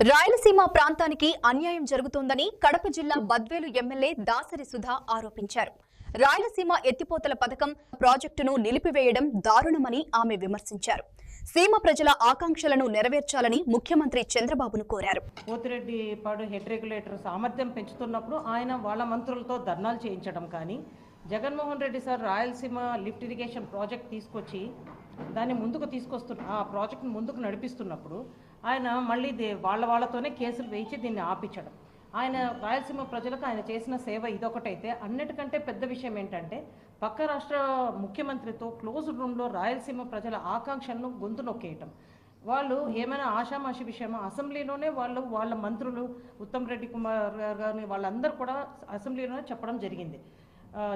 రాయలసీమ ప్రాంతానికి అన్యాయం జరుగుతోందని కడప జిల్లా బద్వేలు ఎమ్మెల్యే దాసరి సుధా ఆరోపించారు. రాయలసీమ ఎత్తిపోతల పథకం ప్రాజెక్టును నిలిపివేయడం దారుణమని ఆమె విమర్శించారు. సీమ ప్రజల ఆకాంక్షలను నెరవేర్చాలని ముఖ్యమంత్రి చంద్రబాబును కోరారు. పోతిరెడ్డిపాడు హెడ్ రెగ్యులేటర్ సామర్థ్యం పెంచుతున్నప్పుడు ఆయన వాళ్ళ మంత్రులతో ధర్నాలు చేయించడం కానీ, Jaganmohan Reddy sir Rayalaseema lift irrigation project తీసుకొచ్చి దాన్ని ముందుకు ఆ ప్రాజెక్ట్ని ముందుకు నడిపిస్తున్నప్పుడు ఆయన మళ్ళీ వాళ్ళతోనే కేసులు వేయించి దీన్ని ఆపించడం. ఆయన రాయలసీమ ప్రజలకు ఆయన చేసిన సేవ ఇదొకటైతే, అన్నిటికంటే పెద్ద విషయం ఏంటంటే పక్క రాష్ట్ర ముఖ్యమంత్రితో క్లోజ్డ్ రూమ్లో రాయలసీమ ప్రజల ఆకాంక్షలను గొంతు నొక్కేయటం. వాళ్ళు ఏమైనా ఆషామాషి విషయమా, అసెంబ్లీలోనే వాళ్ళ మంత్రులు ఉత్తమ్ రెడ్డి కుమార్ గారిని వాళ్ళందరూ కూడా అసెంబ్లీలోనే చెప్పడం జరిగింది.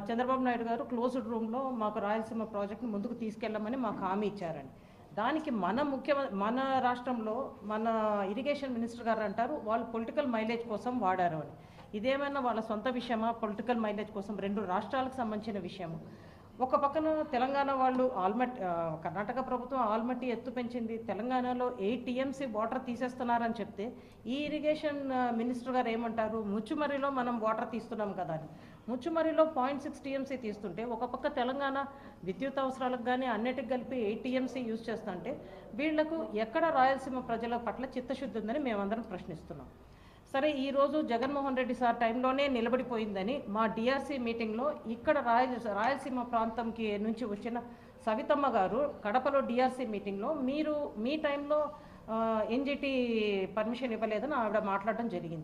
చంద్రబాబు నాయుడు గారు క్లోజ్డ్ రూమ్లో మాకు రాయలసీమ ప్రాజెక్ట్ని ముందుకు తీసుకెళ్ళమని మాకు హామీ ఇచ్చారని. దానికి మన రాష్ట్రంలో మన ఇరిగేషన్ మినిస్టర్ గారు అంటారు వాళ్ళు పొలిటికల్ మైలేజ్ కోసం వాడారు అని. ఇదేమైనా వాళ్ళ సొంత విషయమా? పొలిటికల్ మైలేజ్ కోసం రెండు రాష్ట్రాలకు సంబంధించిన విషయము. ఒక పక్కన తెలంగాణ వాళ్ళు కర్ణాటక ప్రభుత్వం ఆల్మట్టి ఎత్తు పెంచింది, తెలంగాణలో 8 TMC వాటర్ తీసేస్తున్నారని చెప్తే ఈ ఇరిగేషన్ మినిస్టర్ గారు ఏమంటారు, ముచ్చుమర్రిలో మనం వాటర్ తీస్తున్నాం కదా అని. ముచ్చుమర్రిలో 0.6 TMC తీస్తుంటే ఒక పక్క తెలంగాణ విద్యుత్ అవసరాలకు కానీ అన్నిటికి కలిపి 8 TMC యూజ్ చేస్తుంటే వీళ్లకు ఎక్కడ రాయలసీమ ప్రజల పట్ల చిత్తశుద్ధి ఉందని మేమందరం ప్రశ్నిస్తున్నాం. సరే, ఈరోజు జగన్మోహన్ రెడ్డి సార్ టైంలోనే నిలబడిపోయిందని మా డిఆర్సీ మీటింగ్లో ఇక్కడ రాయలసీమ ప్రాంతంకి నుంచి వచ్చిన సవితమ్మ గారు కడపలో డిఆర్సీ మీటింగ్లో మీరు మీ టైంలో ఎన్జిటి పర్మిషన్ ఇవ్వలేదని ఆవిడ మాట్లాడడం జరిగింది.